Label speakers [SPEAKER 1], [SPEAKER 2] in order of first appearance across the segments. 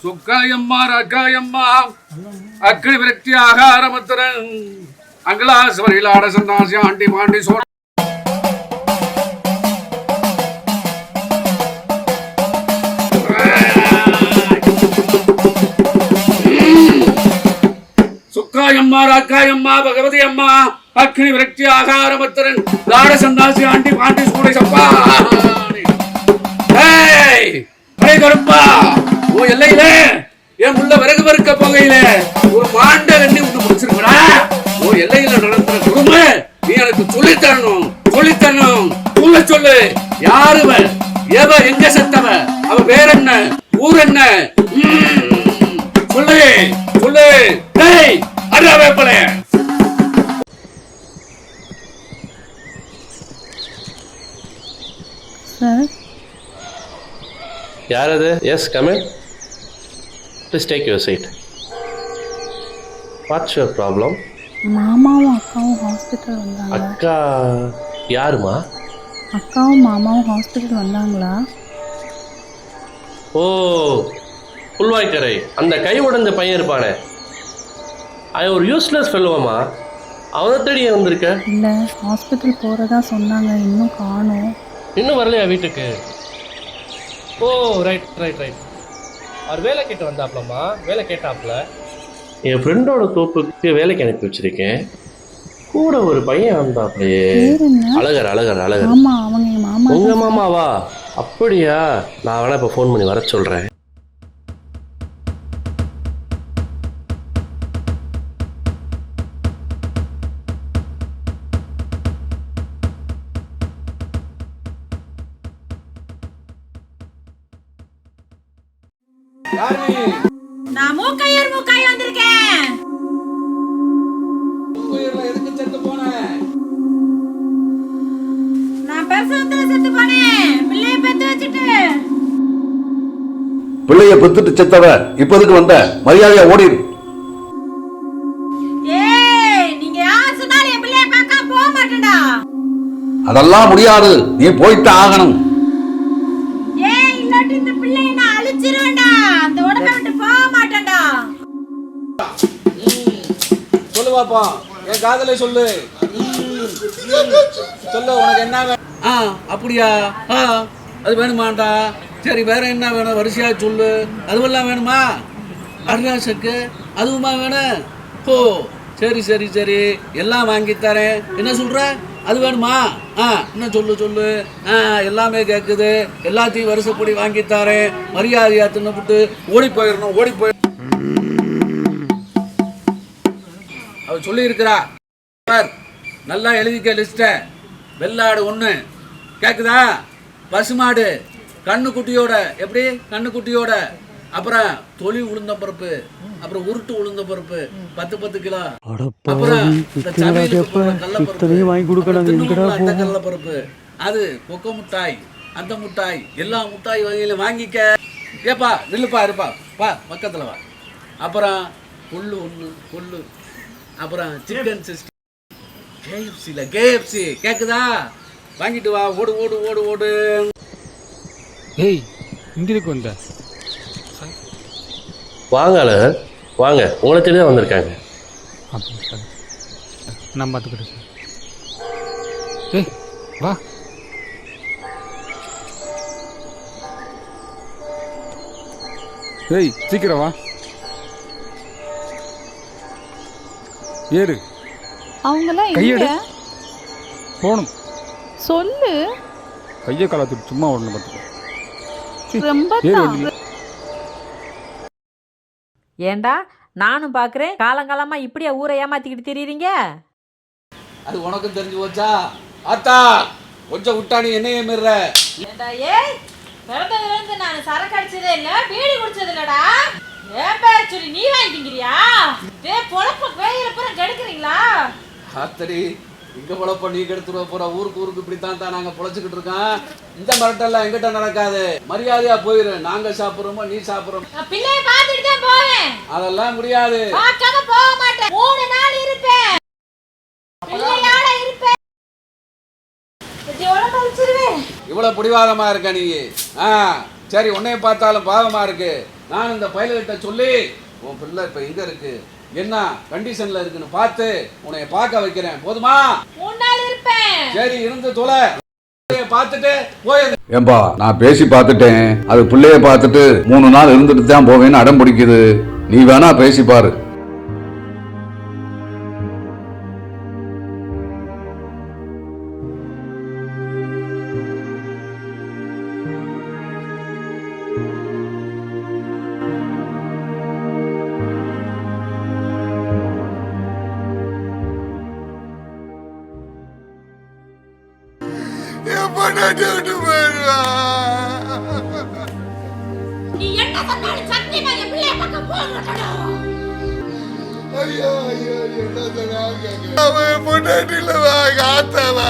[SPEAKER 1] சுக்காயம்மா ரக்காயம்மா அக்னி விரக்தி ஆகாரமத்திரன் அங்கலாஸ்வரில் ஆடசந்தாசி ஆண்டி மாண்டி சோழ சுக்காயம்மா ராக்காயம்மா பகவதி அம்மா அக்னி விரக்தி ஆகாரமத்திரன் ஆடசந்தாசி ஆண்டி மாண்டி சூடை சப்பா கருப்பா உன் எல்லையில என் உள்ள விறகு வறுக்க போகையில ஒரு மாண்ட கண்ணி ஒண்ணு முடிச்சிருக்கா உன் எல்லையில நடத்துற குடும்ப நீ எனக்கு சொல்லித்தரணும் சொல்லு யாருவ எவ எங்க செத்தவ அவ பேர் என்ன ஊர் என்ன சொல்லு டேய் அடா வேப்பலைய
[SPEAKER 2] சார்
[SPEAKER 3] யார் அது? Yes come in. Please take your seat. What's your problem?
[SPEAKER 2] மாமாவும் அக்காவும் ஹாஸ்பிட்டல் வந்தாங்க.
[SPEAKER 3] அக்கா யாருமா?
[SPEAKER 2] அக்காவும் மாமாவும் ஹாஸ்பிட்டல் வந்தாங்களா?
[SPEAKER 3] ஓ புல்வாய்க்கரை அந்த கை உடஞ்ச பையன் இருப்பானே, அவன் ஒரு யூஸ்லெஸ் ஃபெல்லோமா. அவனை தேடி வந்திருக்க?
[SPEAKER 2] இல்லை, ஹாஸ்பிட்டல் போகிறதா சொன்னாங்க, இன்னும் காணோம்.
[SPEAKER 3] இன்னும் வரலையா வீட்டுக்கு? ஓ ரைட் ரைட் ரைட். அவர் வேலை கேட்டு வந்தாப்லம்மா, வேலை கேட்டாப்ல. என் ஃப்ரெண்டோட தோப்புக்கு வேலைக்கு அனுப்பி வச்சிருக்கேன். கூட ஒரு பையன் வந்தாப்லையே, அழகர் அழகர் அழகர்.
[SPEAKER 2] ஆமா, அவங்க என் மாமா.
[SPEAKER 3] உங்க மாமாவா? அப்படியா? நான் வேணா இப்போ ஃபோன் பண்ணி வர சொல்கிறேன்.
[SPEAKER 4] நான் மூக்கையூர் மூக்காய் வந்திருக்கேன்.
[SPEAKER 1] எதுக்கு செத்து போன?
[SPEAKER 4] நான் பிரசவத்துல செத்து போனேன். பிள்ளைய பெத்து வச்சுட்டு.
[SPEAKER 5] பிள்ளைய பெத்துட்டு செத்தவ இப்போதுக்கு வந்த மரியாதையா ஓடிடு.
[SPEAKER 4] ஏய், நீங்க யார் சொன்னாலும் என் பிள்ளைய பார்க்க போக மாட்டேன்டா.
[SPEAKER 5] அதெல்லாம் முடியாது, நீ போய்தான் ஆகணும்.
[SPEAKER 4] ஏய், இல்லாட்டி இந்த பிள்ளைய நான் அழிச்சிருவேன்டா. அந்த உடம்பை விட்டு போக மாட்டேன்டா.
[SPEAKER 1] சொல்லு பாப்பா, என் காதலை சொல்லு. உனக்கு என்ன வேணும்? அப்படியா? அது வேணுமாண்டா? சரி, வேற என்ன வேணும்? வரிசையா சொல்லு. அதுவெல்லாம் வேணுமா? அருளாசக்கு அதுவுமா வேணும்? ஓ சரி சரி சரி, எல்லாம் வாங்கி தரேன். என்ன சொல்ற? அது வேணுமா? இன்னும் சொல்லு. எல்லாமே கேட்குது. எல்லாத்தையும் வருஷப்படி வாங்கி தரேன். மரியாதையா தின்னுபிட்டு ஓடி போயிடணும். அவ சொல்லி இருக்கிறா. நல்லா எழுதிக்க லிஸ்ட. வெள்ளாடு 1 கேக்குதா? பசுமாடு கண்ணுக்குட்டியோட, எப்படி கண்ணுக்குட்டியோட, அப்புறம் தொலி உளுந்த பருப்பு, அப்புறம் உருட்டு உளுந்த பருப்பு 10 கிலோ, அப்புறம் கடல பருப்பு, அது கொக்கோ முட்டாய், அந்த முட்டாய், எல்லா முட்டாய் வகையில வாங்கிக்க. ஏப்பா நில்லுப்பா, இருப்பா பா, பக்கத்துல வா. அப்புறம் கொள்ளு 1 அப்புறம் சிக்கன் சிஸ்டம் கேஎஃப்சி கேக்குதா? வாங்கிட்டு வா. ஓடு.
[SPEAKER 6] ஏய், இங்கிருக்கு வந்த
[SPEAKER 3] வாங்க அழகர், வாங்க. உங்களை தேடி தான் வந்திருக்காங்க.
[SPEAKER 6] அப்போ சார் நான் பார்த்துக்கிட்டேன் சார். ஏய் வா. ஏய் சீக்கிரம் வா. ஏறு.
[SPEAKER 2] அவங்களாம்
[SPEAKER 6] கையெடு.
[SPEAKER 2] எங்க?
[SPEAKER 6] போகணும்.
[SPEAKER 2] சொல்லு.
[SPEAKER 6] கையை காலத்துக்கு சும்மா ஓடணும் பார்த்துக்கோ.
[SPEAKER 2] ரொம்ப
[SPEAKER 4] ஏண்டா, நானும் பாக்குறேன். காலங்காலமா இப்படியா ஊரை ஏமாத்திக்கிட்டு தெரியுறீங்க?
[SPEAKER 1] அது உனக்கும் தெரிஞ்சு போச்சா? ஆத்தா கொஞ்சம் விட்டா நீ என்னையே மீற.
[SPEAKER 4] ஏண்டா, ஏய், பிறந்ததுல இருந்து நான் சரக்கு அடிச்சதே இல்ல, பீடி குடிச்சது இல்லடா. ஏன் பேர் சொல்லி நீ வாங்கிட்டீங்கறியா? இதே பொழப்ப வேயில பூரா கெடுக்குறீங்களா?
[SPEAKER 1] ஆத்தடி, இங்க பொழப்ப நீ கெடுத்துருவ போற. ஊருக்கு இப்படித்தான் நாங்க பொழைச்சுக்கிட்டு இருக்கோம். இந்த மிரட்டெல்லாம் எங்கிட்ட நடக்காது. மரியாதையா போயிரு. நாங்க சாப்பிடுறோமோ நீ சாப்பிடுறோம்.
[SPEAKER 4] நான் பிள்ளைய பார்த்துட்டு தான் போவேன்.
[SPEAKER 1] அதெல்லாம் முடியாது.
[SPEAKER 4] பார்க்காம போக மாட்டேன். 3 நாள் இருப்பேன். பிள்ளையோட இருப்பேன். இதோட கழிச்சிருவேன்.
[SPEAKER 1] இவ்வளவு பிடிவாதமா இருக்க நீ? சரி, உன்னைய பார்த்தாலும் பாவமா இருக்கு. நான் இந்த பயல்கிட்ட சொல்லி உன் பிள்ளை இப்போ எங்கே இருக்கு, என்ன கண்டிஷனில் இருக்குன்னு பார்த்து உன்னைய பார்க்க வைக்கிறேன். போதுமா?
[SPEAKER 4] முன்னாடி இருப்பேன்.
[SPEAKER 1] சரி, இருந்து தொலை. பார்த்துட்டு போயிரு.
[SPEAKER 5] ஏம்பா நான் பேசி பார்த்துட்டேன். அது பிள்ளைய பார்த்துட்டு 3 நாள் இருந்துட்டு தான் போவேன்னு அடம் பிடிக்குது. நீ வேணா பேசி பாரு.
[SPEAKER 4] நீ என்ன சொன்னாலும் சத்தியமா என் பிள்ளைய பக்கம் போக மாட்டடா.
[SPEAKER 7] ஐயோ ஐயோ என்ன சொன்னாங்க, அவன் பொண்டாட்டில காத்தவா.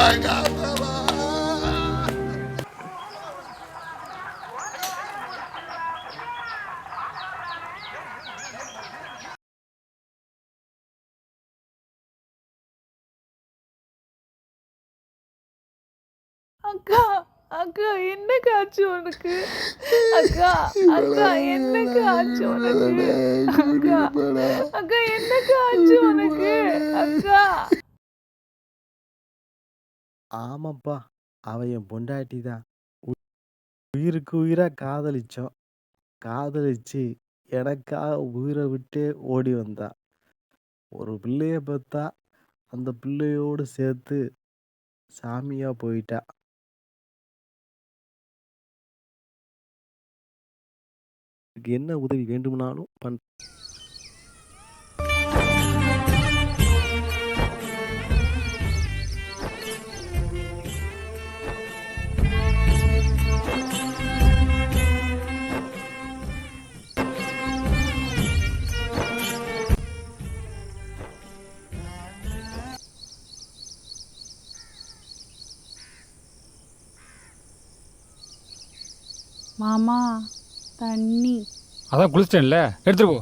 [SPEAKER 2] அக்கா அக்கா என்னக்கா ஆச்சு உனக்கு? அக்கா அக்கா என்னக்கா ஆச்சு உனக்கு? அக்கா அக்கா என்னக்கா ஆச்சு உனக்கு? அக்கா
[SPEAKER 8] ஆமாப்பா, அவன் என் பொண்டாட்டி தான். உயிருக்கு உயிரா காதலிச்சோம். காதலிச்சு எனக்காக உயிரை விட்டே ஓடி வந்தா. ஒரு பிள்ளைய பார்த்தா அந்த பிள்ளையோடு சேர்த்து சாமியா போயிட்டா. என்ன உதவி வேண்டுமானாலும் பண்.
[SPEAKER 2] மாமா தண்ணி.
[SPEAKER 6] அதான் குளிச்சிட்டேன்ல, எடுத்துட்டு போ.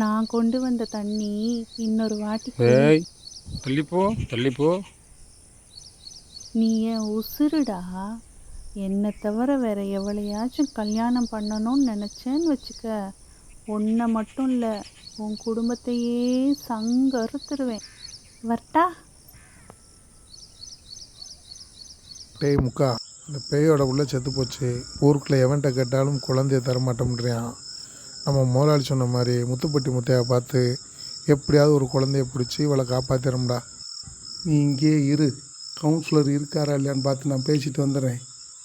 [SPEAKER 2] நான் கொண்டு வந்த தண்ணி இன்னொரு வாட்டி குடி.
[SPEAKER 6] ஏய் தள்ளிப்போ தள்ளிப்போ.
[SPEAKER 2] நீ என் உசுருடா. என்னை தவிர வேற எவளையாச்சும் கல்யாணம் பண்ணணும்னு நினச்சேன்னு வச்சுக்க, உன்னை மட்டும் இல்லை உன் குடும்பத்தையே சங்கறுத்துருவேன். வரட்டா?
[SPEAKER 7] டேய் முக்கா, இந்த பேயோட உள்ள செத்து போச்சு. ஊருக்குள்ளே எவன்கிட்ட கேட்டாலும் குழந்தைய தரமாட்டோம்ன்றான். நம்ம முதலாளி சொன்ன மாதிரி முத்துப்பட்டி முத்தையை பார்த்து எப்படியாவது ஒரு குழந்தைய பிடிச்சி இவளை காப்பாற்றிடும்டா. நீ இங்கேயே இரு, கவுன்சிலர் இருக்காரா இல்லையான்னு பார்த்து நான் பேசிட்டு வந்துடுறேன்.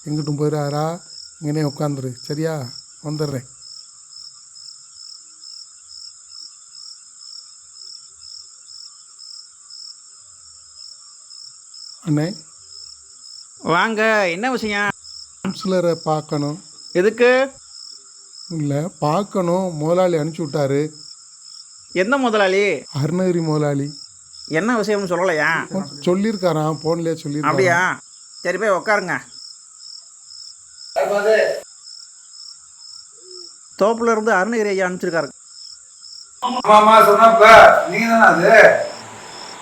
[SPEAKER 7] எங்கிட்டும் போயிடாரா, இங்கனே உட்காந்துரு, சரியா? வந்துடுறேன். அண்ணே
[SPEAKER 9] வாங்க, என்ன விஷயம்?
[SPEAKER 7] கவுன்சிலரை பார்க்கணும்.
[SPEAKER 9] எதுக்கு?
[SPEAKER 7] இல்லை பார்க்கணும், முதலாளி அனுப்பிச்சி விட்டாரு.
[SPEAKER 9] எந்த முதலாளி?
[SPEAKER 7] அருணகிரி முதலாளி.
[SPEAKER 9] என்ன விஷயம்னு சொல்லலையா?
[SPEAKER 7] சொல்லியிருக்காராம், ஃபோன்லேயே சொல்லியிருக்கான்.
[SPEAKER 9] அப்படியா? சரி போய் உட்காருங்க. தோப்புல இருந்து அருணகிரி ஐயா அனுப்பிச்சிருக்காரு.
[SPEAKER 10] ஆமாம்மா சொன்னப்ப நீங்க தானே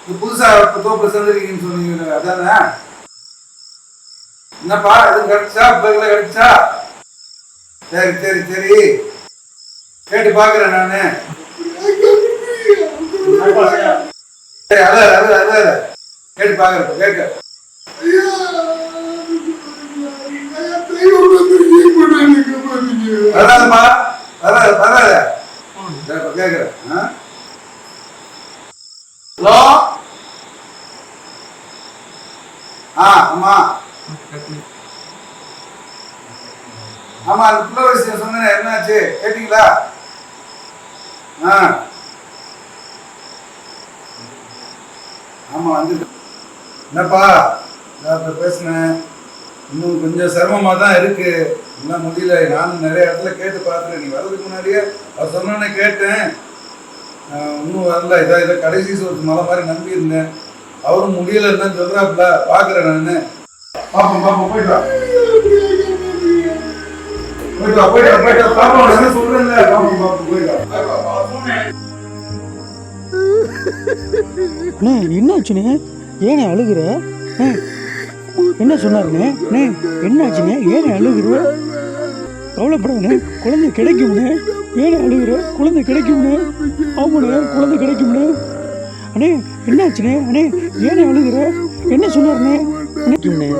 [SPEAKER 10] அது புதுசா தோப்பு சேர்ந்துருக்கீங்கன்னு சொன்னீங்க, அதானே? என்னப்பா எதுவும் கிடைச்சா, பிள்ளைகளை கிடைச்சா? சரி சரி சரி, கேட்டு பாக்குறேன் நானு. சரி அத கேட்டு பாக்குறேன், கேட்க. வராதுப்பா, வராத கேக்குறேன். ஹலோ, ஆமா ஆமா, அந்த பிள்ளை விஷயம் சொன்னேன், என்னாச்சு கேட்டீங்களா? ஆமா வந்து என்னப்பா டாக்டர் பேசினேன். இன்னும் கொஞ்சம் சிரமமா தான் இருக்கு, இன்னும் முடியல. நானும் நிறைய இடத்துல கேட்டு பார்த்துறேன். நீ வர்றதுக்கு முன்னாடியே அவர் சொன்னோன்னே கேட்டேன், இன்னும் வரல. இதை கடைசி சொத்து மலை மாதிரி நம்பி இருந்தேன். அவரும் முடியலன்னு சொல்றாப்புல, பாக்குறேன் நானு. பாப்போம் போயிட்டு வா, போயிட்டு வா பாப்போம். என்ன சொல்றேன்ல, பாப்போம் போயிட்டு
[SPEAKER 11] வா. என்னாச்சுண்ணே? ஏனே அழுகுற? என்ன சொன்னாருண்ணே? என்னாச்சுண்ணே? ஏன் அழுகுற? கவலைப்படாதண்ணே, குழந்தை கிடைக்கும்ண்ணே. ஏன் அழுகுற? குழந்தை கிடைக்கும்ண்ணே. ஆமாண்ணே, குழந்தை கிடைக்கும்ண்ணே. அண்ணே என்னாச்சுண்ணே? அண்ணே ஏன் அழுகுற? என்ன சொன்னார்ண்ணே? கிடைக்கும்ண்ணே,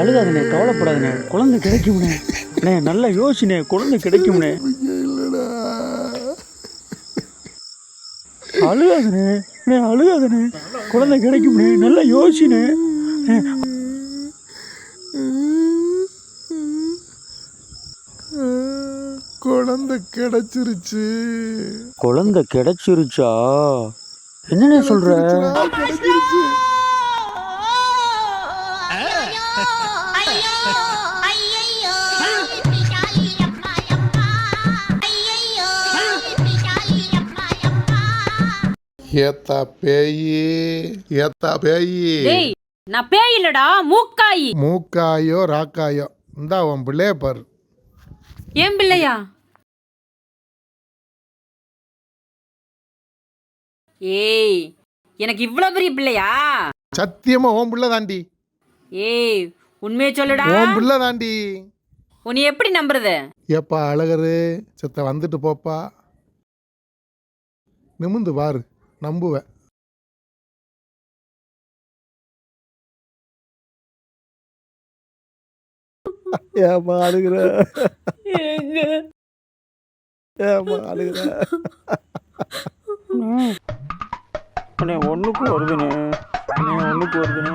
[SPEAKER 11] அழுகாதண்ணே, கவலைப்படாதண்ணே, குழந்தை கிடைக்கும்ண்ணே. அண்ணே நல்லா யோசிண்ணே, குழந்தை கிடைக்கும்ண்ணே. அழுகாதண்ணே, அண்ணே அழுகாதண்ணே, குழந்தை கிடைக்கும்ண்ணே, நல்லா யோசிண்ணே.
[SPEAKER 7] குழந்தை கிடைச்சிருச்சு.
[SPEAKER 11] குழந்தை கிடைச்சிருச்சா? என்னண்ணே சொல்ற?
[SPEAKER 7] கிடைச்சிருச்சு. ஏத்தா பேயி, ஏத்தா பேயி.
[SPEAKER 4] டேய் நான் பேய் இல்லடா, மூக்காயி.
[SPEAKER 7] மூக்காயோ ராக்காயோ, இந்தா உன் பிள்ளைய பாரு.
[SPEAKER 4] ஏன் பிள்ளையா? ஏய் எனக்கு இவ்வளவு பெரிய பிள்ளையா?
[SPEAKER 7] சத்தியமா உன் பிள்ளை தாண்டி.
[SPEAKER 4] ஏய் உண்மையை சொல்லுடா.
[SPEAKER 7] உன் பிள்ளை தாண்டி.
[SPEAKER 4] உன்னை எப்படி நம்புறது?
[SPEAKER 7] ஏப்பா அழகரு, செத்த வந்துட்டு போப்பா. நிமிந்து பாரு, நம்புவேன். ஏமா அழுகுற? ஏமா அழுகுற?
[SPEAKER 11] அண்ணே ஒன்றுக்கு வருதுண்ணே, அண்ணே ஒன்றுக்கு வருதுண்ணே.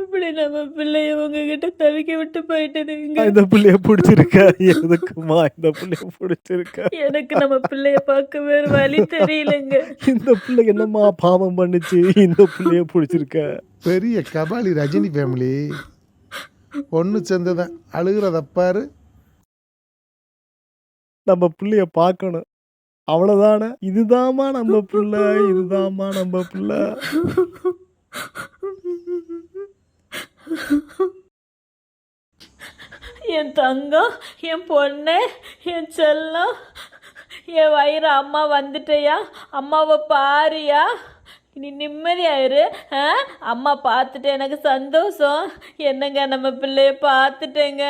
[SPEAKER 4] இப்படி நம்ம பிள்ளைய உங்ககிட்ட தவிக்க விட்டு போயிட்டதுங்க.
[SPEAKER 8] இந்த பிள்ளைய பிடிச்சிருக்கா? எதுக்குமா இந்த பிள்ளைய பிடிச்சிருக்கா?
[SPEAKER 4] எனக்கு நம்ம பிள்ளைய பார்க்க வேற வழி தெரியலங்க.
[SPEAKER 8] இந்த பிள்ளை என்னம்மா பாவம் பண்ணுச்சு? இந்த பிள்ளைய பிடிச்சிருக்க?
[SPEAKER 7] பெரிய கபாலி ரஜினி ஃபேமிலி ஒன்று சேர்ந்துதான். அழுகிறதப்பாரு.
[SPEAKER 8] நம்ம பிள்ளைய பார்க்கணும், அவ்வளவுதானே. இதுதாம்மா நம்ம பிள்ளை, இதுதாம்மா நம்ம பிள்ளை.
[SPEAKER 4] என் தங்கம், என் பொண்ணு, என் செல்லம், என் வயிறு அம்மா வந்துட்டயா? அம்மாவை பாரியா? நீ நிம்மதியாயிரு. அம்மா பார்த்துட்டு எனக்கு சந்தோஷம். என்னங்க நம்ம பிள்ளைய பார்த்துட்டேங்க.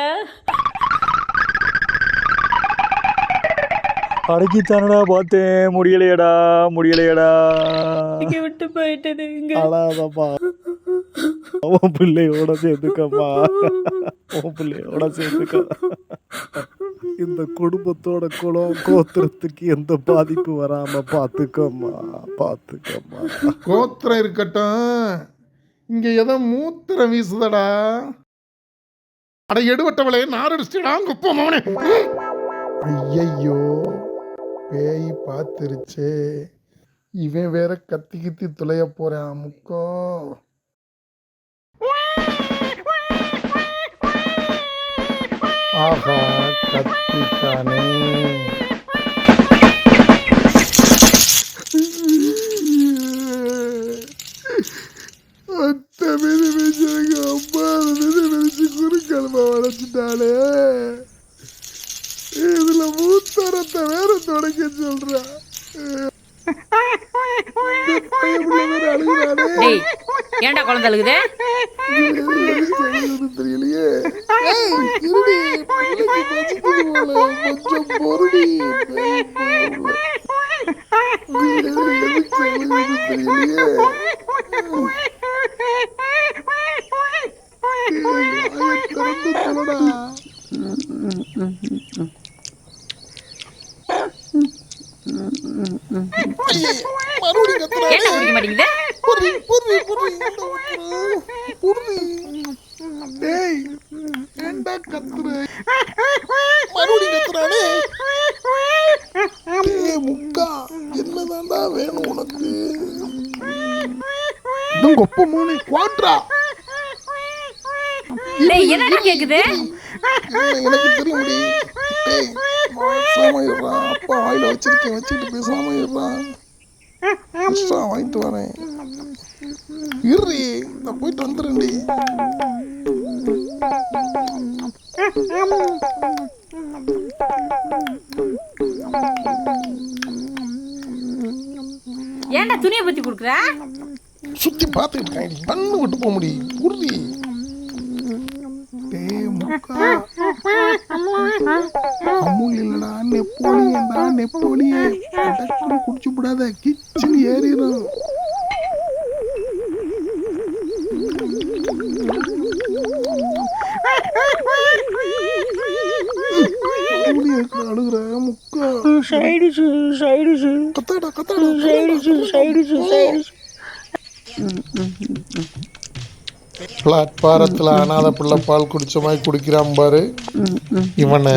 [SPEAKER 11] அடக்கித்தானடா பார்த்தேன், முடியலையடா முடியலையடா.
[SPEAKER 4] விட்டு போயிட்டதுங்க.
[SPEAKER 8] அழாதம்மா, உன் பிள்ளையோட சேர்த்துக்கம்மா, உன் பிள்ளையோட சேர்த்துக்க. இந்த குடும்பத்தோட குலம் கோத்திரத்துக்கு எந்த பாதிப்பு வராம பாத்துக்கம்மா, பாத்துக்கம்மா.
[SPEAKER 7] கோத்திரம் இருக்கட்டும், இங்க ஏதோ மூத்திரம் வீசுதடா. அட எடுவட்டவளே, நாரடிச்சிடா குப்பை மவனே. ஐயையோ, பேய் பார்த்துருச்சே. இவன் வேற கத்தி கித்தி துளைய போறான் முக்கோ. ஆஹா, கத்திட்டானே. அத்தை மீது மிதிச்சாங்க, அம்மா மீது மிதிச்சு குறுக்கல்மா வளைச்சிட்டாளே. இதுல மூத்தரத்தை வேற தொடக்க சொல்றா.
[SPEAKER 4] ஏன்டா குழந்தை அழுகுது?
[SPEAKER 7] தெரியலையே. கொஞ்சம் பொருடி. தெரியலையே. திறந்து சொல்லடா. என்னதான்டா வேணும் உனக்கு?
[SPEAKER 4] என்னடா கேக்குது?
[SPEAKER 7] எனக்கு தெரியும். பேசாம இருறான். அப்பா வாயில வச்சிருக்கேன், வச்சுட்டு பேசாம இருறான். வாங்கிட்டு வரேன். இரு, நான் போயிட்டு வந்துடுறேன்டி.
[SPEAKER 4] ஏன்டா துணியை பத்தி கொடுக்குற?
[SPEAKER 7] சுற்றி பார்த்துக்கிட்டேன் பண்ணு விட்டு போக முடியும் உறுதி. அமுல் இல்லடா நெப்போலியன்டா நெப்போலியன். குடிச்சு விடாத கிச்சன் ஏறிடும். அழுகுற முக்கா கத்தாடா பிளாட்பாரத்தில் அனாத பிள்ளை பால் குடிச்ச மாதிரி குடிக்கிறான் பாரு இவனை.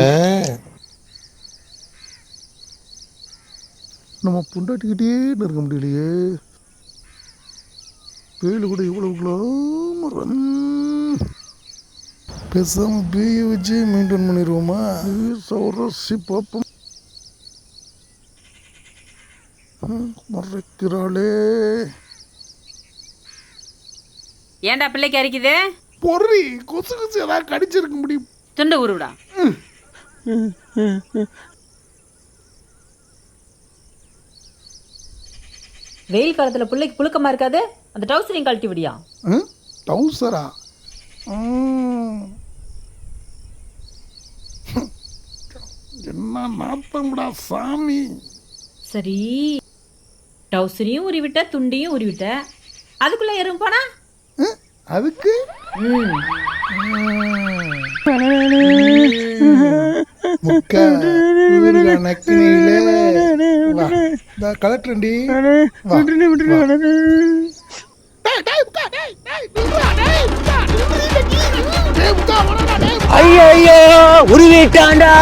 [SPEAKER 7] நம்ம புண்டாட்டிக்கிட்டே இருக்க முடியலையே. பேலு கூட இவ்வளோ பேசாம பேய வச்சு மெயின்டைன் பண்ணிடுவோமா? சௌரசி பார்ப்போம். மறைக்கிறாளே.
[SPEAKER 4] ஏன்டா பிள்ளைக்கு அரிக்குது?
[SPEAKER 7] பொறி கொசு கொசு ஏதாவது கடிச்சிருக்க முடியும்.
[SPEAKER 4] துண்டு உருவிடா. வெயில் காலத்துல பிள்ளைக்கு புழுக்கமா இருக்காது? அந்த டவுசரையும் கழட்டி விடியா?
[SPEAKER 7] டவுசரா? என்ன நாத்தம்டா சாமி.
[SPEAKER 4] சரி, டவுசரையும் உருவிட்ட, துண்டையும் உருவிட்ட, அதுக்குள்ள எறும்பு போனா
[SPEAKER 7] அதுக்கு முக்கா நக்கினியில கலெக்டர்டி.
[SPEAKER 11] ஐயோ உருவிட்டாண்டா.